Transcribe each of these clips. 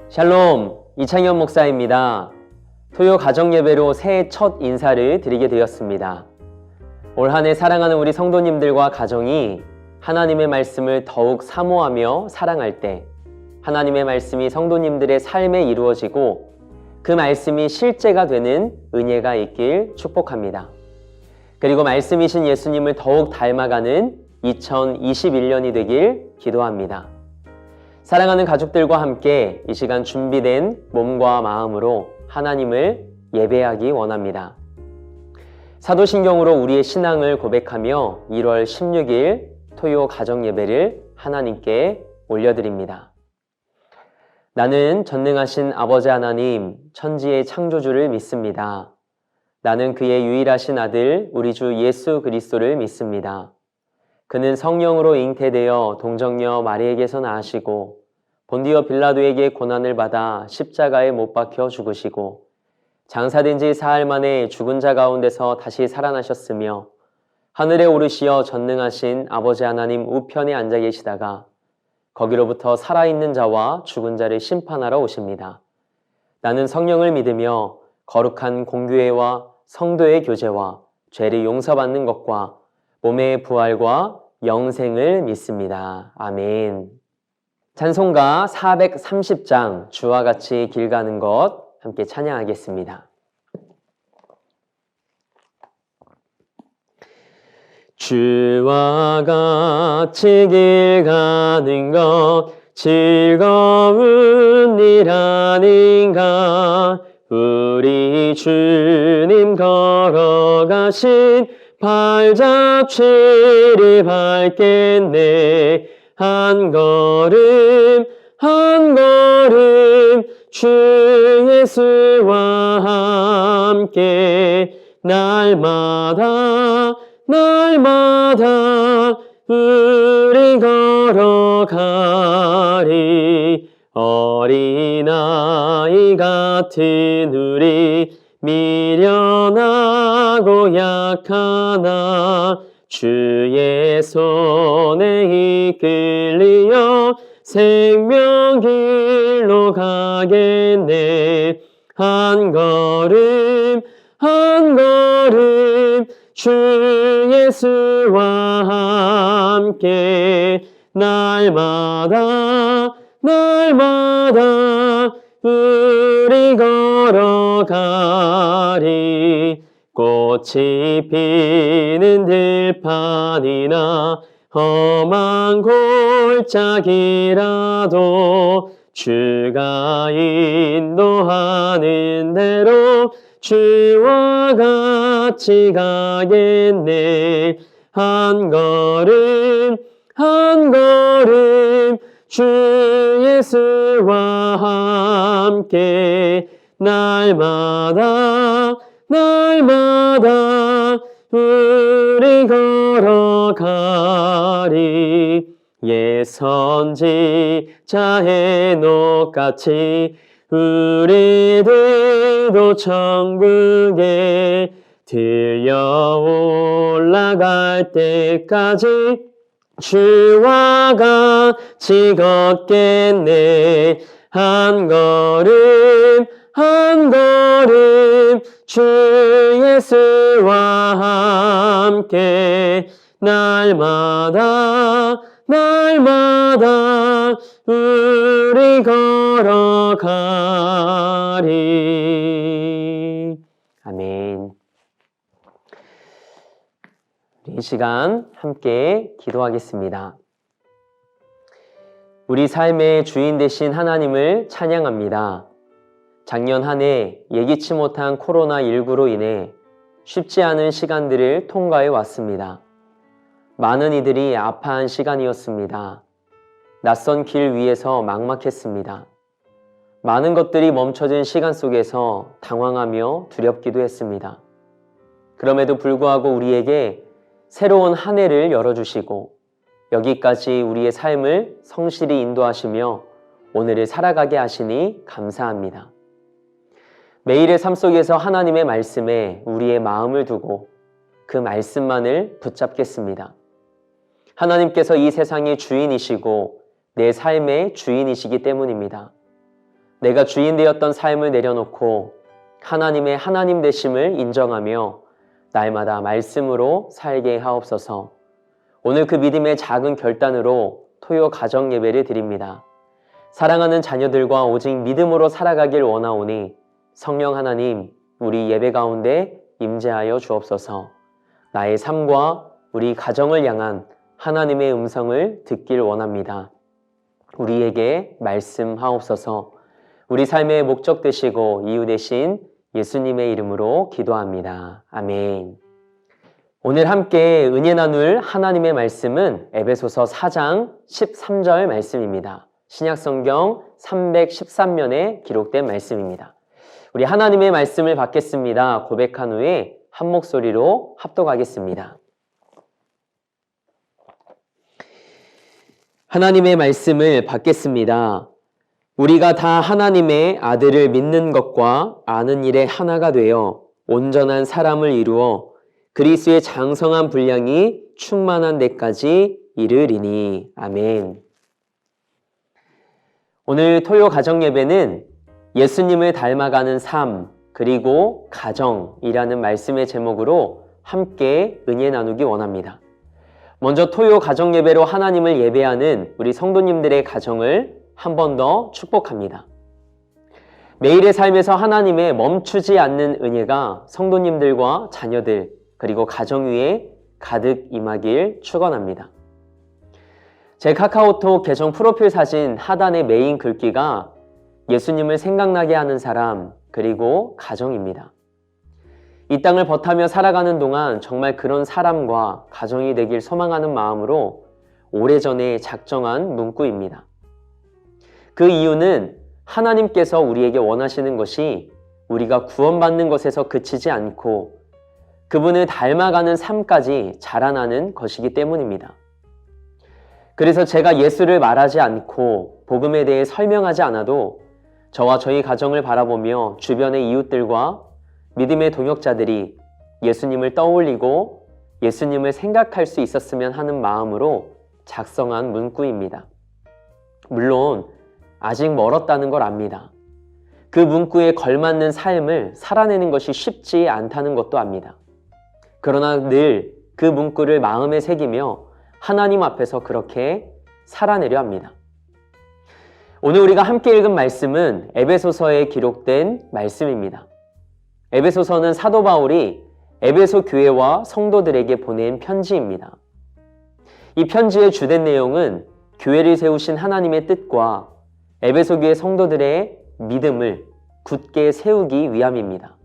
샬롬, 이창현 목사입니다. 토요 가정예배로 새해 첫 인사를 드리게 되었습니다. 올 한 해 사랑하는 우리 성도님들과 가정이 하나님의 말씀을 더욱 사모하며 사랑할 때 하나님의 말씀이 성도님들의 삶에 이루어지고 그 말씀이 실제가 되는 은혜가 있길 축복합니다. 그리고 말씀이신 예수님을 더욱 닮아가는 2021년이 되길 기도합니다. 사랑하는 가족들과 함께 이 시간 준비된 몸과 마음으로 하나님을 예배하기 원합니다. 사도신경으로 우리의 신앙을 고백하며 1월 16일 토요 가정예배를 하나님께 올려드립니다. 나는 전능하신 아버지 하나님, 천지의 창조주를 믿습니다. 나는 그의 유일하신 아들, 우리 주 예수 그리스도를 믿습니다. 그는 성령으로 잉태되어 동정녀 마리에게서 나으시고 본디오 빌라도에게 고난을 받아 십자가에 못 박혀 죽으시고 장사된 지 사흘 만에 죽은 자 가운데서 다시 살아나셨으며 하늘에 오르시어 전능하신 아버지 하나님 우편에 앉아 계시다가 거기로부터 살아있는 자와 죽은 자를 심판하러 오십니다. 나는 성령을 믿으며 거룩한 공교회와 성도의 교제와 죄를 용서받는 것과 몸의 부활과 영생을 믿습니다. 아멘. 찬송가 430장 주와 같이 길 가는 것 함께 찬양하겠습니다. 주와 같이 길 가는 것 즐거운 일 아닌가. 우리 주님 걸어가신 발자취를 밟겠네. 한 걸음 한 걸음 주 예수와 함께 날마다 우리 걸어가리. 어린아이 같은 우리 미련하고 약하나 주의 손에 이끌리어 생명길로 가겠네. 한 걸음 주 예수와 함께 날마다 우리 걸어가리. 꽃이 피는 들판이나 험한 골짜기라도 주가 인도하는 대로 주와 같이 가겠네. 한 걸음 주 예수와 함께 날마다 우리 걸어가리. 옛 선지자 헤녹같이 우리들도 천국에 들려 올라갈 때까지 주와 같이 걷겠네. 한 걸음 주 예수와 함께 날마다 우리 걸어가리. 아멘. 이 시간 함께 기도하겠습니다. 우리 삶의 주인 되신 하나님을 찬양합니다. 작년 한 해 예기치 못한 코로나19로 인해 쉽지 않은 시간들을 통과해 왔습니다. 많은 이들이 아파한 시간이었습니다. 낯선 길 위에서 막막했습니다. 많은 것들이 멈춰진 시간 속에서 당황하며 두렵기도 했습니다. 그럼에도 불구하고 우리에게 새로운 한 해를 열어주시고 여기까지 우리의 삶을 성실히 인도하시며 오늘을 살아가게 하시니 감사합니다. 매일의 삶 속에서 하나님의 말씀에 우리의 마음을 두고 그 말씀만을 붙잡겠습니다. 하나님께서 이 세상의 주인이시고 내 삶의 주인이시기 때문입니다. 내가 주인 되었던 삶을 내려놓고 하나님의 하나님 되심을 인정하며 날마다 말씀으로 살게 하옵소서. 오늘 그 믿음의 작은 결단으로 토요 가정 예배를 드립니다. 사랑하는 자녀들과 오직 믿음으로 살아가길 원하오니 성령 하나님, 우리 예배 가운데 임재하여 주옵소서. 나의 삶과 우리 가정을 향한 하나님의 음성을 듣길 원합니다. 우리에게 말씀하옵소서. 우리 삶의 목적 되시고 이유 되신 예수님의 이름으로 기도합니다. 아멘. 오늘 함께 은혜 나눌 하나님의 말씀은 에베소서 4장 13절 말씀입니다. 신약성경 313면에 기록된 말씀입니다. 우리 하나님의 말씀을 받겠습니다. 고백한 후에 한 목소리로 합독하겠습니다. 하나님의 말씀을 받겠습니다. 우리가 다 하나님의 아들을 믿는 것과 아는 일에 하나가 되어 온전한 사람을 이루어 그리스도의 장성한 분량이 충만한 데까지 이르리니. 아멘. 오늘 토요 가정 예배는 예수님을 닮아가는 삶 그리고 가정이라는 말씀의 제목으로 함께 은혜 나누기 원합니다. 먼저 토요 가정 예배로 하나님을 예배하는 우리 성도님들의 가정을 한 번 더 축복합니다. 매일의 삶에서 하나님의 멈추지 않는 은혜가 성도님들과 자녀들 그리고 가정 위에 가득 임하길 축원합니다. 제 카카오톡 계정 프로필 사진 하단의 메인 글귀가 예수님을 생각나게 하는 사람 그리고 가정입니다. 이 땅을 버타며 살아가는 동안 정말 그런 사람과 가정이 되길 소망하는 마음으로 오래전에 작정한 문구입니다. 그 이유는 하나님께서 우리에게 원하시는 것이 우리가 구원받는 것에서 그치지 않고 그분을 닮아가는 삶까지 자라나는 것이기 때문입니다. 그래서 제가 예수를 말하지 않고 복음에 대해 설명하지 않아도 저와 저희 가정을 바라보며 주변의 이웃들과 믿음의 동역자들이 예수님을 떠올리고 예수님을 생각할 수 있었으면 하는 마음으로 작성한 문구입니다. 물론 아직 멀었다는 걸 압니다. 그 문구에 걸맞는 삶을 살아내는 것이 쉽지 않다는 것도 압니다. 그러나 늘 그 문구를 마음에 새기며 하나님 앞에서 그렇게 살아내려 합니다. 오늘 우리가 함께 읽은 말씀은 에베소서에 기록된 말씀입니다. 에베소서는 사도 바울이 에베소 교회와 성도들에게 보낸 편지입니다. 이 편지의 주된 내용은 교회를 세우신 하나님의 뜻과 에베소 교회 성도들의 믿음을 굳게 세우기 위함입니다.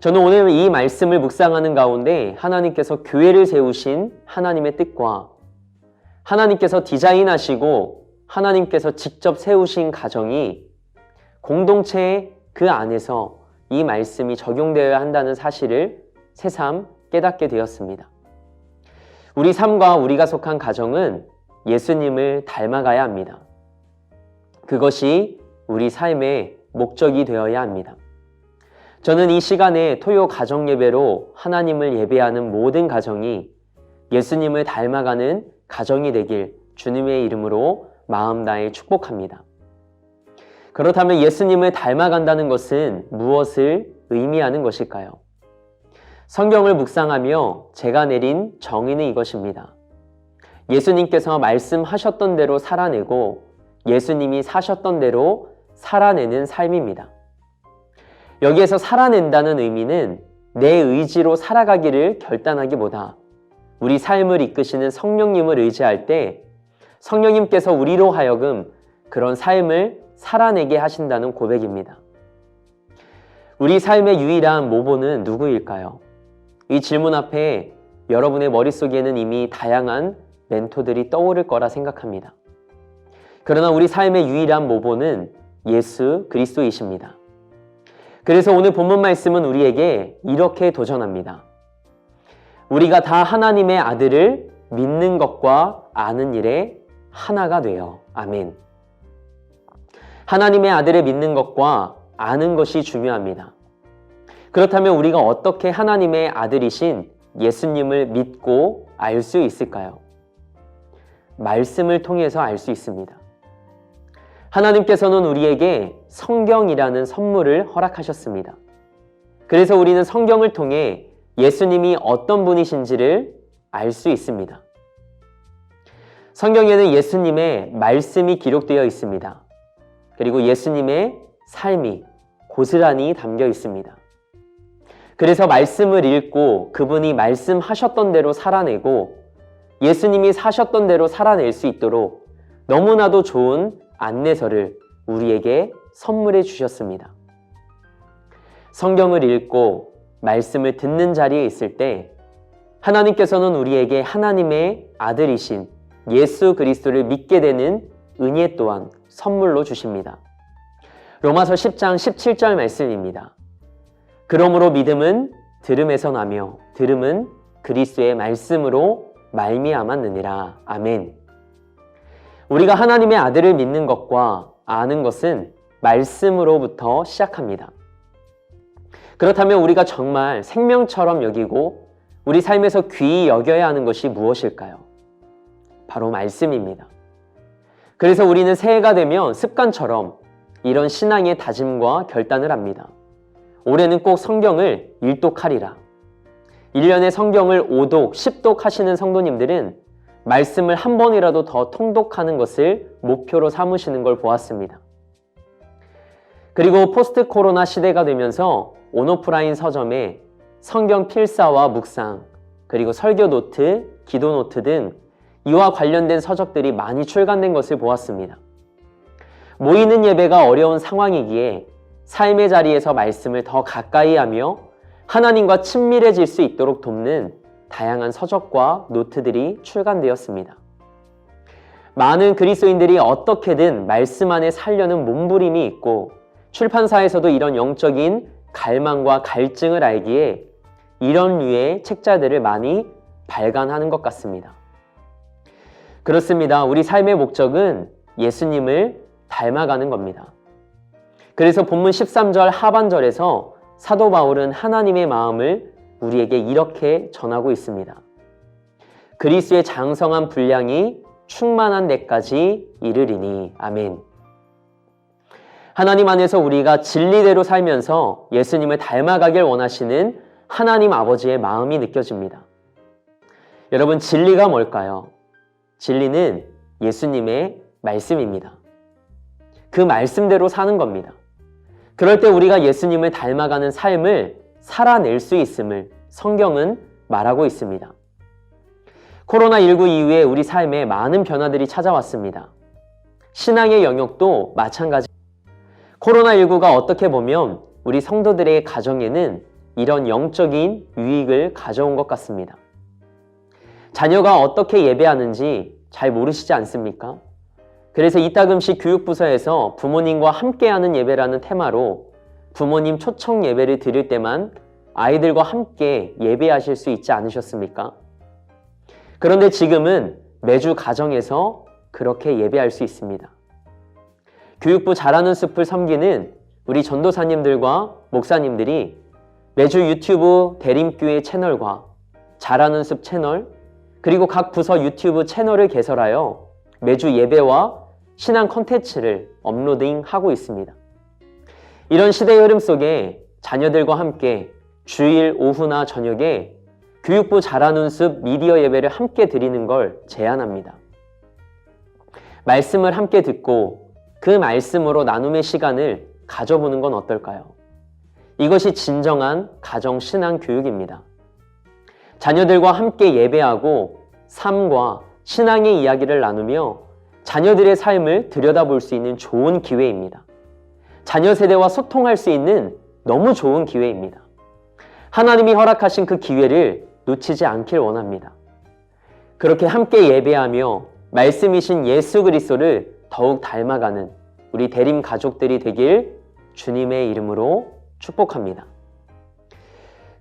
저는 오늘 이 말씀을 묵상하는 가운데 하나님께서 교회를 세우신 하나님의 뜻과 하나님께서 디자인하시고 하나님께서 직접 세우신 가정이 공동체의 그 안에서 이 말씀이 적용되어야 한다는 사실을 새삼 깨닫게 되었습니다. 우리 삶과 우리가 속한 가정은 예수님을 닮아가야 합니다. 그것이 우리 삶의 목적이 되어야 합니다. 저는 이 시간에 토요 가정 예배로 하나님을 예배하는 모든 가정이 예수님을 닮아가는 가정이 되길 주님의 이름으로 마음 다해 축복합니다. 그렇다면 예수님을 닮아간다는 것은 무엇을 의미하는 것일까요? 성경을 묵상하며 제가 내린 정의는 이것입니다. 예수님께서 말씀하셨던 대로 살아내고 예수님이 사셨던 대로 살아내는 삶입니다. 여기에서 살아낸다는 의미는 내 의지로 살아가기를 결단하기보다 우리 삶을 이끄시는 성령님을 의지할 때 성령님께서 우리로 하여금 그런 삶을 살아내게 하신다는 고백입니다. 우리 삶의 유일한 모보는 누구일까요? 이 질문 앞에 여러분의 머릿속에는 이미 다양한 멘토들이 떠오를 거라 생각합니다. 그러나 우리 삶의 유일한 모보는 예수 그리스도이십니다. 그래서 오늘 본문 말씀은 우리에게 이렇게 도전합니다. 우리가 다 하나님의 아들을 믿는 것과 아는 일에 하나가 되어. 아멘. 하나님의 아들을 믿는 것과 아는 것이 중요합니다. 그렇다면 우리가 어떻게 하나님의 아들이신 예수님을 믿고 알 수 있을까요? 말씀을 통해서 알 수 있습니다. 하나님께서는 우리에게 성경이라는 선물을 허락하셨습니다. 그래서 우리는 성경을 통해 예수님이 어떤 분이신지를 알 수 있습니다. 성경에는 예수님의 말씀이 기록되어 있습니다. 그리고 예수님의 삶이 고스란히 담겨 있습니다. 그래서 말씀을 읽고 그분이 말씀하셨던 대로 살아내고 예수님이 사셨던 대로 살아낼 수 있도록 너무나도 좋은 안내서를 우리에게 선물해 주셨습니다. 성경을 읽고 말씀을 듣는 자리에 있을 때 하나님께서는 우리에게 하나님의 아들이신 예수 그리스도를 믿게 되는 은혜 또한 선물로 주십니다. 로마서 10장 17절 말씀입니다. 그러므로 믿음은 들음에서 나며 들음은 그리스도의 말씀으로 말미암았느니라. 아멘. 우리가 하나님의 아들을 믿는 것과 아는 것은 말씀으로부터 시작합니다. 그렇다면 우리가 정말 생명처럼 여기고 우리 삶에서 귀히 여겨야 하는 것이 무엇일까요? 바로 말씀입니다. 그래서 우리는 새해가 되면 습관처럼 이런 신앙의 다짐과 결단을 합니다. 올해는 꼭 성경을 일독하리라. 1년에 성경을 5독, 10독 하시는 성도님들은 말씀을 한 번이라도 더 통독하는 것을 목표로 삼으시는 걸 보았습니다. 그리고 포스트 코로나 시대가 되면서 온오프라인 서점에 성경 필사와 묵상, 그리고 설교 노트, 기도 노트 등 이와 관련된 서적들이 많이 출간된 것을 보았습니다. 모이는 예배가 어려운 상황이기에 삶의 자리에서 말씀을 더 가까이 하며 하나님과 친밀해질 수 있도록 돕는 다양한 서적과 노트들이 출간되었습니다. 많은 그리스도인들이 어떻게든 말씀 안에 살려는 몸부림이 있고 출판사에서도 이런 영적인 갈망과 갈증을 알기에 이런 류의 책자들을 많이 발간하는 것 같습니다. 그렇습니다. 우리 삶의 목적은 예수님을 닮아가는 겁니다. 그래서 본문 13절 하반절에서 사도 바울은 하나님의 마음을 우리에게 이렇게 전하고 있습니다. 그리스도의 장성한 분량이 충만한 데까지 이르리니. 아멘. 하나님 안에서 우리가 진리대로 살면서 예수님을 닮아가길 원하시는 하나님 아버지의 마음이 느껴집니다. 여러분, 진리가 뭘까요? 진리는 예수님의 말씀입니다. 그 말씀대로 사는 겁니다. 그럴 때 우리가 예수님을 닮아가는 삶을 살아낼 수 있음을 성경은 말하고 있습니다. 코로나19 이후에 우리 삶에 많은 변화들이 찾아왔습니다. 신앙의 영역도 마찬가지. 코로나19가 어떻게 보면 우리 성도들의 가정에는 이런 영적인 유익을 가져온 것 같습니다. 자녀가 어떻게 예배하는지 잘 모르시지 않습니까? 그래서 이따금씩 교육부서에서 부모님과 함께하는 예배라는 테마로 부모님 초청 예배를 드릴 때만 아이들과 함께 예배하실 수 있지 않으셨습니까? 그런데 지금은 매주 가정에서 그렇게 예배할 수 있습니다. 교육부 잘하는 숲을 섬기는 우리 전도사님들과 목사님들이 매주 유튜브 대림교회 채널과 잘하는 숲 채널, 그리고 각 부서 유튜브 채널을 개설하여 매주 예배와 신앙 콘텐츠를 업로딩하고 있습니다. 이런 시대의 흐름 속에 자녀들과 함께 주일 오후나 저녁에 교육부 잘하는 숲 미디어 예배를 함께 드리는 걸 제안합니다. 말씀을 함께 듣고 그 말씀으로 나눔의 시간을 가져보는 건 어떨까요? 이것이 진정한 가정 신앙 교육입니다. 자녀들과 함께 예배하고 삶과 신앙의 이야기를 나누며 자녀들의 삶을 들여다볼 수 있는 좋은 기회입니다. 자녀 세대와 소통할 수 있는 너무 좋은 기회입니다. 하나님이 허락하신 그 기회를 놓치지 않길 원합니다. 그렇게 함께 예배하며 말씀이신 예수 그리스도를 더욱 닮아가는 우리 대림 가족들이 되길 주님의 이름으로 축복합니다.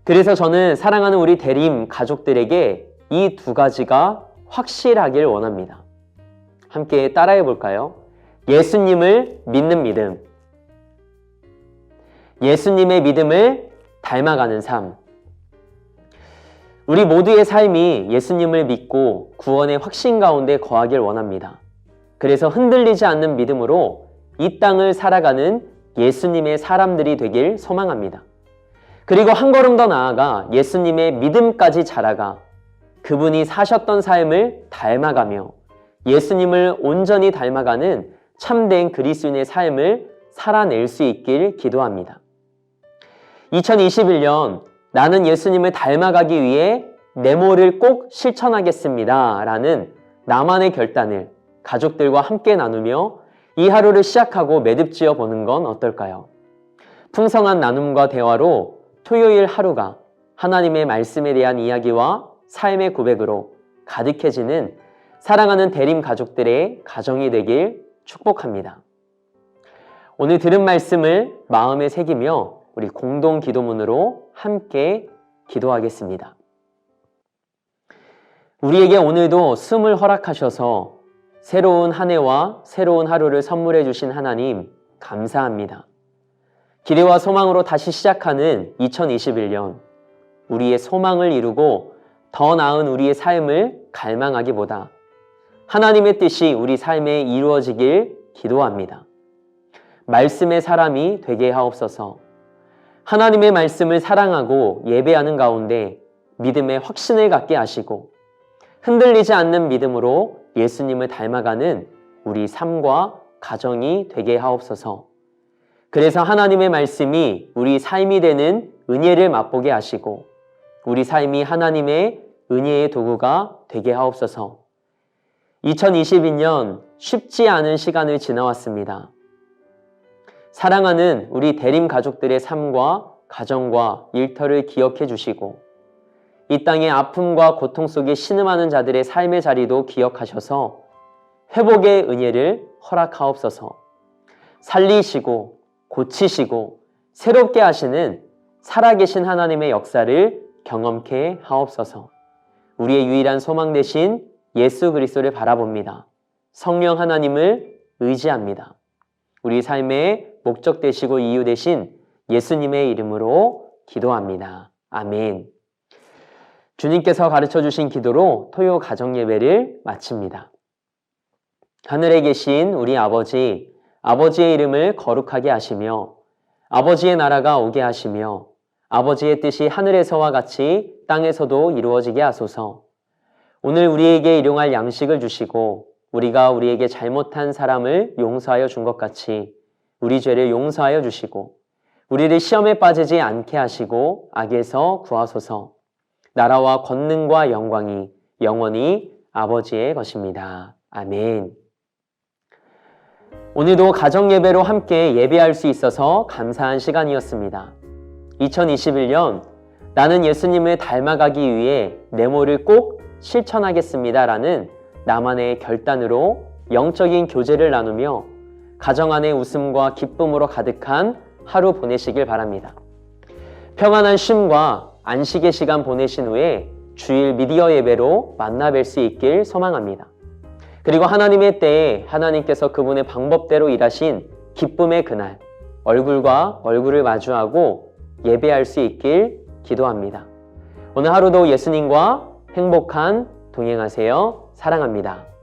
그래서 저는 사랑하는 우리 대림 가족들에게 이 두 가지가 확실하길 원합니다. 함께 따라해 볼까요? 예수님을 믿는 믿음, 예수님의 믿음을 닮아가는 삶. 우리 모두의 삶이 예수님을 믿고 구원의 확신 가운데 거하길 원합니다. 그래서 흔들리지 않는 믿음으로 이 땅을 살아가는 예수님의 사람들이 되길 소망합니다. 그리고 한 걸음 더 나아가 예수님의 믿음까지 자라가 그분이 사셨던 삶을 닮아가며 예수님을 온전히 닮아가는 참된 그리스도인의 삶을 살아낼 수 있길 기도합니다. 2021년 나는 예수님을 닮아가기 위해 네모를 꼭 실천하겠습니다 라는 나만의 결단을 가족들과 함께 나누며 이 하루를 시작하고 매듭지어 보는 건 어떨까요? 풍성한 나눔과 대화로 토요일 하루가 하나님의 말씀에 대한 이야기와 삶의 고백으로 가득해지는 사랑하는 대림 가족들의 가정이 되길 축복합니다. 오늘 들은 말씀을 마음에 새기며 우리 공동 기도문으로 함께 기도하겠습니다. 우리에게 오늘도 숨을 허락하셔서 새로운 한 해와 새로운 하루를 선물해 주신 하나님 감사합니다. 기대와 소망으로 다시 시작하는 2021년 우리의 소망을 이루고 더 나은 우리의 삶을 갈망하기보다 하나님의 뜻이 우리 삶에 이루어지길 기도합니다. 말씀의 사람이 되게 하옵소서. 하나님의 말씀을 사랑하고 예배하는 가운데 믿음의 확신을 갖게 하시고 흔들리지 않는 믿음으로 예수님을 닮아가는 우리 삶과 가정이 되게 하옵소서. 그래서 하나님의 말씀이 우리 삶이 되는 은혜를 맛보게 하시고 우리 삶이 하나님의 은혜의 도구가 되게 하옵소서. 2022년 쉽지 않은 시간을 지나왔습니다. 사랑하는 우리 대림 가족들의 삶과 가정과 일터를 기억해 주시고 이 땅의 아픔과 고통 속에 신음하는 자들의 삶의 자리도 기억하셔서 회복의 은혜를 허락하옵소서. 살리시고 고치시고 새롭게 하시는 살아계신 하나님의 역사를 경험케 하옵소서. 우리의 유일한 소망 되신 예수 그리스도를 바라봅니다. 성령 하나님을 의지합니다. 우리 삶의 목적 되시고 이유 되신 예수님의 이름으로 기도합니다. 아멘. 주님께서 가르쳐 주신 기도로 토요 가정 예배를 마칩니다. 하늘에 계신 우리 아버지, 아버지의 이름을 거룩하게 하시며 아버지의 나라가 오게 하시며 아버지의 뜻이 하늘에서와 같이 땅에서도 이루어지게 하소서. 오늘 우리에게 일용할 양식을 주시고 우리가 우리에게 잘못한 사람을 용서하여 준 것 같이 우리 죄를 용서하여 주시고 우리를 시험에 빠지지 않게 하시고 악에서 구하소서. 나라와 권능과 영광이 영원히 아버지의 것입니다. 아멘. 오늘도 가정 예배로 함께 예배할 수 있어서 감사한 시간이었습니다. 2021년 나는 예수님을 닮아가기 위해 네모를 꼭 실천하겠습니다 라는 나만의 결단으로 영적인 교제를 나누며 가정 안의 웃음과 기쁨으로 가득한 하루 보내시길 바랍니다. 평안한 쉼과 안식의 시간 보내신 후에 주일 미디어 예배로 만나 뵐 수 있길 소망합니다. 그리고 하나님의 때에 하나님께서 그분의 방법대로 일하신 기쁨의 그날 얼굴과 얼굴을 마주하고 예배할 수 있길 기도합니다. 오늘 하루도 예수님과 행복한 동행하세요. 사랑합니다.